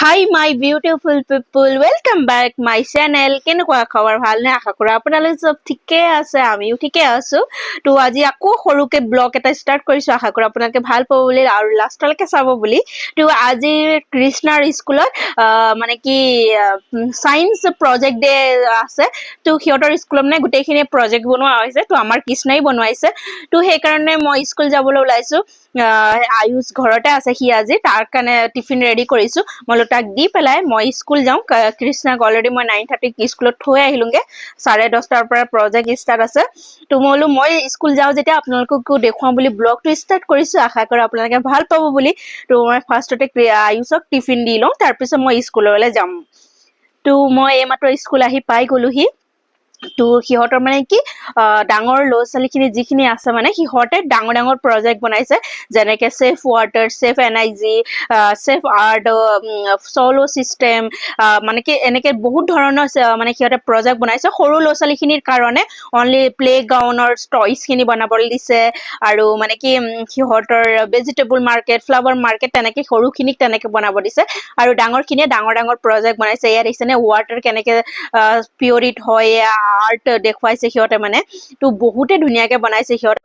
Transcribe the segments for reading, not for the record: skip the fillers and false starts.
High my beautiful people, welcome back my channel. কেনেকুৱা খবৰ? ভালনে? আশা কৰোঁ আপোনালোক চব ঠিকে আছে, আমিও ঠিকে আছো। তো আজি আকৌ সৰুকে ব্লগ এটা ষ্টাৰ্ট কৰিছো, আশা কৰোঁ আপোনালোকে ভাল পাব বুলি আৰু লাষ্টলৈকে চাব বুলি। তো আজি কৃষ্ণাৰ স্কুলত মানে কি চাইন্স প্ৰজেক্ট ডে আছে। তো সিহঁতৰ স্কুলত মানে গোটেইখিনি প্ৰজেক্ট বনোৱা হৈছে, তো আমাৰ কৃষ্ণাই বনোৱাইছে। তো সেইকাৰণে মই স্কুল যাবলৈ ওলাইছো। আয়ুষ ঘৰতে আছে, সি আজি তাৰ কাৰণে টিফিন ৰেডি কৰিছো। মই তাক দি পেলাই মই স্কুল যাওঁ। কৃষ্ণাক অলৰেডি মই 9:30 স্কুলত থৈ আহিলোগে। 10:30 পৰা প্ৰজেক্ট ষ্টাৰ্ট আছে। তো মই স্কুল যাওঁ যেতিয়া আপোনালোককো দেখুৱাম বুলি ব্লগটো ষ্টাৰ্ট কৰিছো, আশা কৰোঁ আপোনালোকে ভাল পাব বুলি। তো মই ফাৰ্ষ্টতে আয়ুষক টিফিন দি লওঁ, তাৰপিছত মই স্কুললৈ যাম। তো মই এইমাত্ৰ স্কুল আহি পাই গলোহি। তো সিহঁতৰ মানে কি ডাঙৰ ল'ৰা ছোৱালীখিনি যিখিনি আছে মানে সিহঁতে ডাঙৰ ডাঙৰ প্ৰজেক্ট বনাইছে, যেনেকে save water, save energy, save earth, solar system, মানে কি এনেকে বহুত ধৰণৰ মানে সিহঁতে প্ৰজেক্ট বনাইছে। সৰু ল'ৰা ছোৱালীখিনিৰ কাৰণে অনলি প্লে গ্ৰাউণ্ডৰ টয়ছ খিনি বনাবলৈ দিছে, আৰু মানে কি সিহঁতৰ ভেজিটেবল মাৰ্কেট, ফ্লাৱাৰ মাৰ্কেট তেনেকে সৰুখিনিক তেনেকে বনাব দিছে। আৰু ডাঙৰ খিনিয়ে ডাঙৰ ডাঙৰ প্ৰজেক্ট বনাইছে। ইয়াত দেখিছেনে ৱাটাৰ কেনেকে পিউৰিট হয়, আৰ্ট দেখুৱাইছে সিহঁতে মানে। তো বহুতে ধুনীয়াকে বনাইছে সিহঁতে।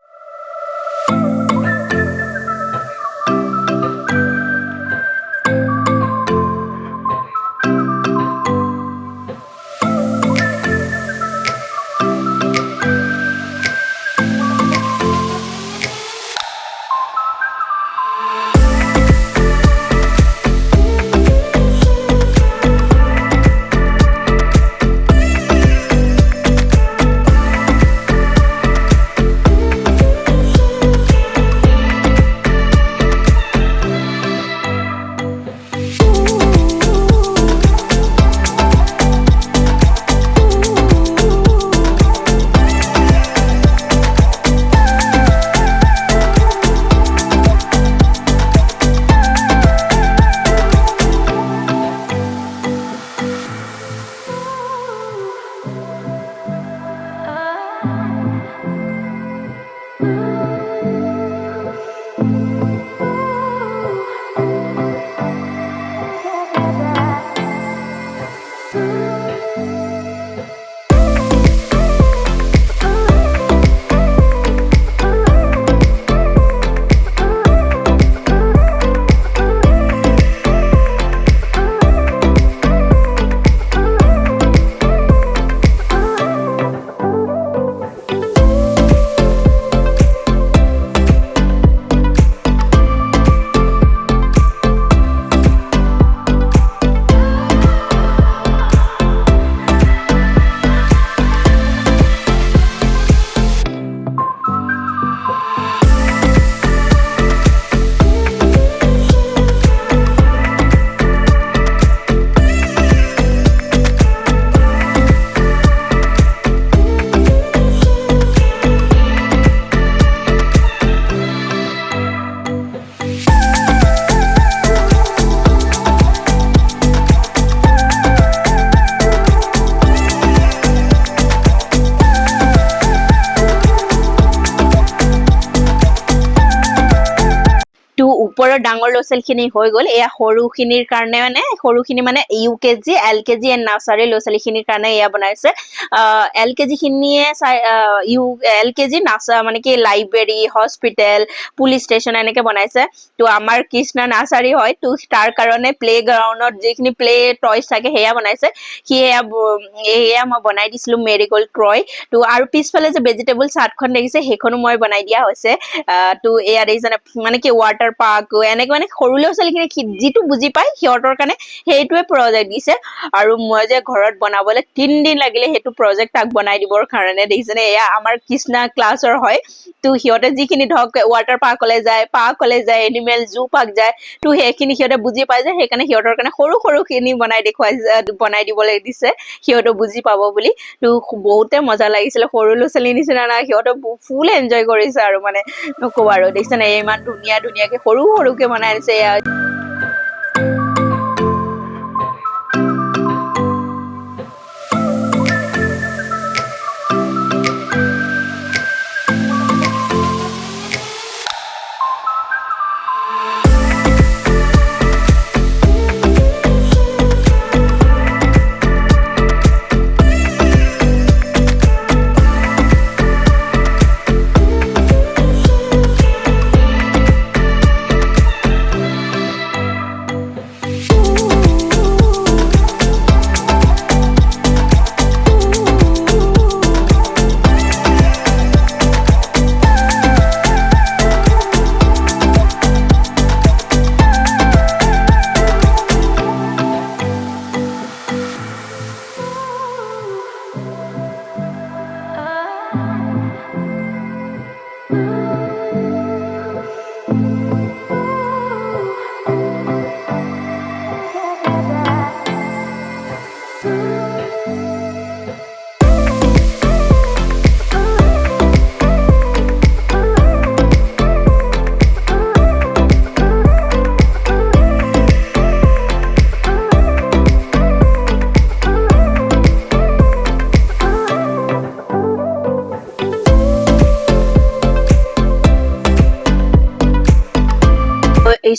তো ওপৰৰ ডাঙৰ ল'ৰা ছোৱালীখিনি হৈ গ'ল। এয়া সৰুখিনিৰ কাৰণে মানে সৰুখিনি মানে UKG, LKG এণ্ড নাৰ্চাৰী ল'ৰা ছোৱালীখিনিৰ কাৰণে এয়া বনাইছে। LKG খিনিয়ে LKG মানে কি লাইব্ৰেৰী, হস্পিটেল, পুলিচ ষ্টেচন এনেকে বনাইছে। তো আমাৰ কৃষ্ণা নাৰ্চাৰী হয়, তো তাৰ কাৰণে প্লে গ্ৰাউণ্ডত যিখিনি প্লে টয়ছ থাকে সেয়া বনাইছে। সেয়া মই বনাই দিছিলো, মেৰিগল্ড টয়। তো আৰু পিছফালে যে ভেজিটেবল চাৰ্টখন দেখিছে সেইখনো মই বনাই দিয়া হৈছে। তো এয়া দেখিছে মানে কি ৱাটাৰ পাৰ্ক এনেকে মানে সৰু ল'ৰা ছোৱালীখিনি যিটো বুজি পায় সিহঁতৰ কাৰণে সেইটোৱে প্ৰজেক্ট দিছে। আৰু মই যে ঘৰত বনাবলৈ 3 দিন লাগিলে সেইটো প্ৰজেক্ট তাক বনাই দিবৰ কাৰণে। দেখিছেনে এয়া আমাৰ কৃষ্ণা ক্লাছৰ হয়। তো সিহঁতে যিখিনি ধৰক ৱাটাৰ পাৰ্কলৈ যায়, এনিমেল জু পাৰ্ক যায়, তো সেইখিনি সিহঁতে বুজি পায় যে সেইকাৰণে সিহঁতৰ কাৰণে সৰু সৰুখিনি বনাই দিবলৈ দিছে, সিহঁতে বুজি পাব বুলি। তো বহুতে মজা লাগিছিলে, সৰু ল'ৰা ছোৱালীৰ নিচিনা না, সিহঁতে ফুল এনজয় কৰিছে আৰু মানে নকব আৰু। দেখিছেনে ইমান ধুনীয়া ধুনীয়াকে সৰু সৰুকে বনাই দিছে।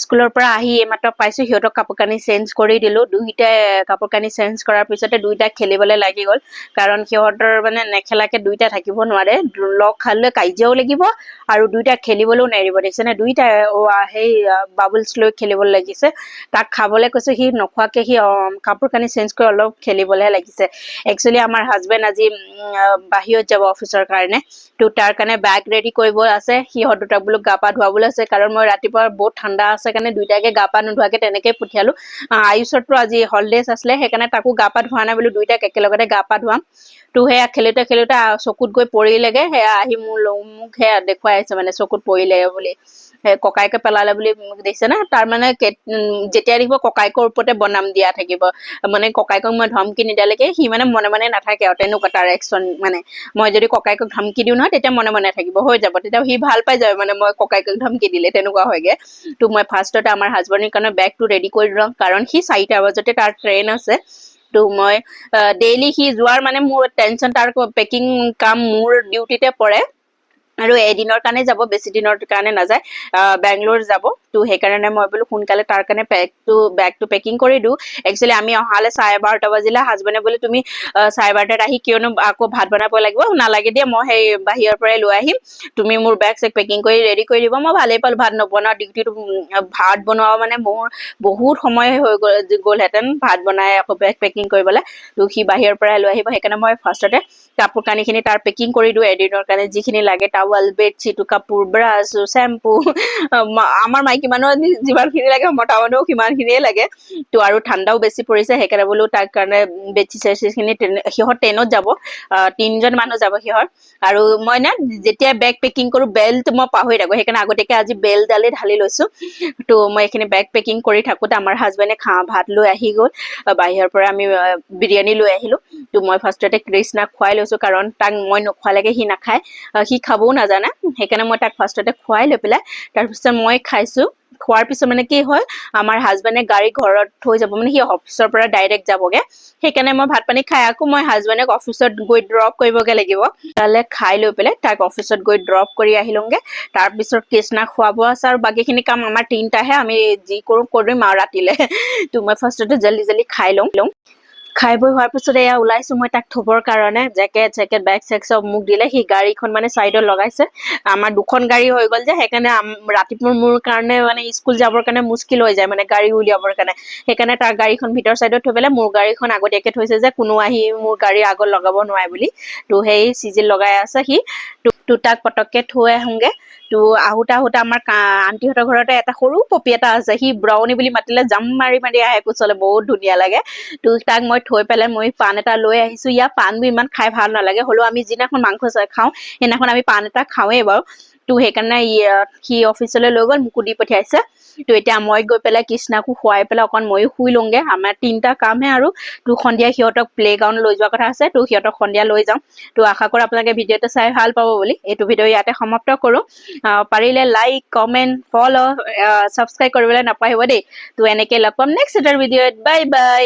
স্কুলৰ পৰা আহি এইমাত্ৰ পাইছো সিহঁতক কাপোৰ কানি চেঞ্জ কৰি দিলো দুইটাই কাপোৰ কানি চেঞ্জ কৰাৰ পিছতে দুইটা খেলিবলৈ লাগি গ'ল কাৰণ সিহঁতৰ মানে নেখেলাকে দুইটা থাকিব নোৱাৰে লগ খালে কাজিয়াও লাগিব আৰু দুইটা খেলিবলৈও নেৰিব দেখিছেনে দুইটা সেই বাবলছ লৈ খেলিবলৈ লাগিছে তাক খাবলৈ কৈছে সি নখোৱাকে সি কাপোৰ কানি চেঞ্জ কৰি অলপ খেলিবলৈ লাগিছে একচুৱেলি আমাৰ হাজবেণ্ড আজি বাহিৰত যাব অফিচৰ কাৰণে তো তাৰ কাৰণে বেগ ৰেডি কৰিব আছে সিহঁত দুটাক বোলো গা পা ধুৱাবলৈ আছে কাৰণ মই ৰাতিপুৱা বহুত ঠাণ্ডা আছে কাৰণে দুইটাকে গা পা নোধোৱাকে তেনেকে পঠিয়ালো আয়ুষৰটো আজি হলিডেজ আছিলে সেইকাৰণে তাকো গা পা ধোৱা নাই বোলো দুইটাক একেলগতে গা পা ধোৱাম তো সেয়া খেলোতে খেলোতে চকুত গৈ পৰিলেগে সেয়া আহি মোক সেয়া দেখুৱাই আছে মানে চকুত পৰিলেগে বুলি ককাইকে পেলালে বুলি দেখিছে না তাৰ মানে যেতিয়া দেখিব ককাইকৰ ওপৰতে বনাম দিয়া থাকিব মানে ককাইকক মই ধমকি নিদিয়ালৈকে সি মানে মনে মনে নাথাকে আৰু তেনেকুৱা তাৰ একচন মানে মই যদি ককাইকক ধমকি দিওঁ নহয় তেতিয়া মনে মনে থাকিব হৈ যাব তেতিয়া সি ভাল পাই যায় মানে মই ককাইকক ধমকি দিলে তেনেকুৱা হয়গে তো মই ফাৰ্ষ্টতে আমাৰ হাজবেণ্ডৰ কাৰণে বেগটো ৰেডি কৰি দিওঁ কাৰণ সি 4টা বজাতে তাৰ ট্ৰেইন আছে তো মই ডেইলি সি যোৱাৰ মানে মোৰ টেনচন তাৰ পেকিং কাম মোৰ ডিউটিতে পৰে আৰু এদিনৰ কাৰণে যাব বেছি দিনৰ কাৰণে নাযায় বেংগলোৰ যাব তো সেইকাৰণে মই বোলো সোনকালে তাৰ কাৰণে বেগটো পেকিং কৰি দিওঁ একচুৱেলি আমি অহালে 12:30 বাজিলে হাজবেণ্ডে বোলে তুমি 12:30 আহি কিয়নো আকৌ ভাত বনাব লাগিব নালাগে দিয়া মই সেই বাহিৰৰ পৰাই লৈ আহিম তুমি মোৰ বেগ চেক পেকিং কৰি ৰেডি কৰি দিব মই ভালেই পালো ভাত নবনোৱা ডিউটিটো ভাত বনোৱা মানে মোৰ বহুত সময় হৈ গ'লহেঁতেন ভাত বনাই আকৌ বেগ পেকিং কৰিবলৈ তো সি বাহিৰৰ পৰাই লৈ আহিব সেইকাৰণে মই ফাৰ্ষ্টতে কাপোৰ কানিখিনি তাৰ পেকিং কৰি দিওঁ এদিনৰ কাৰণে যিখিনি লাগে টাৱেল বেডশ্বীট কাপোৰ ব্ৰাছ চেম্পু আমাৰ মাইকী মানুহৰ যিমানখিনি লাগে মতা মানুহক সিমানখিনিয়ে লাগে তো আৰু ঠাণ্ডাও বেছি পৰিছে সেইকাৰণে বোলো তাৰ কাৰণে বেডশ্বীট চেডশ্বীটখিনি সিহঁত ট্ৰেইনত যাব 3জন মানুহ যাব সিহঁত আৰু মই না যেতিয়া বেগ পেকিং কৰো বেল্ট মই পাহৰি থাকো সেইকাৰণে আগতীয়াকে আজি বেল্টডালে ঢালি লৈছো তো মই এইখিনি বেগ পেকিং কৰি থাকোতে আমাৰ হাজবেণ্ডে ভাত লৈ আহি গ'ল বাহিৰৰ পৰা আমি বিৰিয়ানী লৈ আহিলো তো মই ফাৰ্ষ্টতে কৃষ্ণাক খুৱাই লৈছো কাৰণ তাক মই নোখোৱালৈকে সি নাখায় সি খাবও নাজানে সেইকাৰণে মই তাক ফাৰ্ষ্টতে খুৱাই লৈ পেলাই তাৰপিছত মই খাইছো খোৱাৰ পিছত মানে কি হয় আমাৰ হাজবেণ্ডে গাড়ী ঘৰত থৈ যাব মানে সি অফিচৰ পৰা ডাইৰেক্ট যাবগে সেইকাৰণে মই ভাত পানী খাই আকৌ মই হাজবেণ্ডক অফিচত গৈ ড্ৰপ কৰিবগে লাগিব তালে খাই লৈ পেলাই তাক অফিচত গৈ ড্ৰপ কৰি আহিলোংগে তাৰপিছত কৃষ্ণাক খুৱাব আছে আৰু বাকীখিনি কাম আমাৰ 3টাহে আমি যি কৰো কৰিম আৰু ৰাতিলে তো মই ফাৰ্ষ্টতে জল্দি খাই লওঁ খাই বৈ হোৱাৰ পিছত এয়া ওলাইছো মই তাক থবৰ কাৰণে জেকেট বেগ চেগ চব মোক দিলে সি গাড়ীখন মানে চাইডত লগাইছে আমাৰ দুখন গাড়ী হৈ গ'ল যে সেইকাৰণে ৰাতিপুৱা মোৰ কাৰণে মানে স্কুল যাবৰ কাৰণে মুস্কিল হৈ যায় মানে গাড়ী উলিয়াবৰ কাৰণে সেইকাৰণে তাৰ গাড়ীখন ভিতৰ চাইডত থৈ পেলাই মোৰ গাড়ীখন আগতীয়াকে থৈছে যে কোনো আহি মোৰ গাড়ী আগত লগাব নোৱাৰে বুলি তো সেই চিজিল লগাই আছে সি তো তাক পটককে থৈ আহোংগে তো আহোতে আমাৰ আন্টিহঁতৰ ঘৰতে এটা সৰু পপি এটা আছে সি ব্ৰাউনি বুলি মাতিলে জাম মাৰি আহে কোচলে বহুত ধুনীয়া লাগে তো তাক মই থৈ পেলাই মই পাণ এটা লৈ আহিছো ইয়াৰ পাণবোৰ ইমান খাই ভাল নালাগে হ'লেও আমি যিদিনাখন মাংস খাওঁ সেইদিনাখন আমি পাণ এটা খাওঁৱেই বাৰু তো সেইকাৰণে সি অফিচলৈ লৈ গ'ল মোকো দি পঠিয়াইছে তো এতিয়া মই গৈ পেলাই কৃষ্ণাকো খুৱাই পেলাই অকণ ময়ো শুই লওঁগে আমাৰ 3টা কামহে আৰু তো সন্ধিয়া সিহঁতক প্লে গ্ৰাউণ্ড লৈ যোৱা কথা আছে তো সিহঁতক সন্ধিয়া লৈ যাম তো আশা কৰোঁ আপোনালোকে ভিডিঅ'টো চাই ভাল পাব বুলি এইটো ভিডিঅ' ইয়াতে সমাপ্ত কৰোঁ পাৰিলে লাইক কমেণ্ট ফ'ল' ছাবস্ক্ৰাইব কৰিবলৈ নাপাহৰিব দেই তো এনেকৈ লগ পাম নেক্সট এটাৰ ভিডিঅ'ত বাই বাই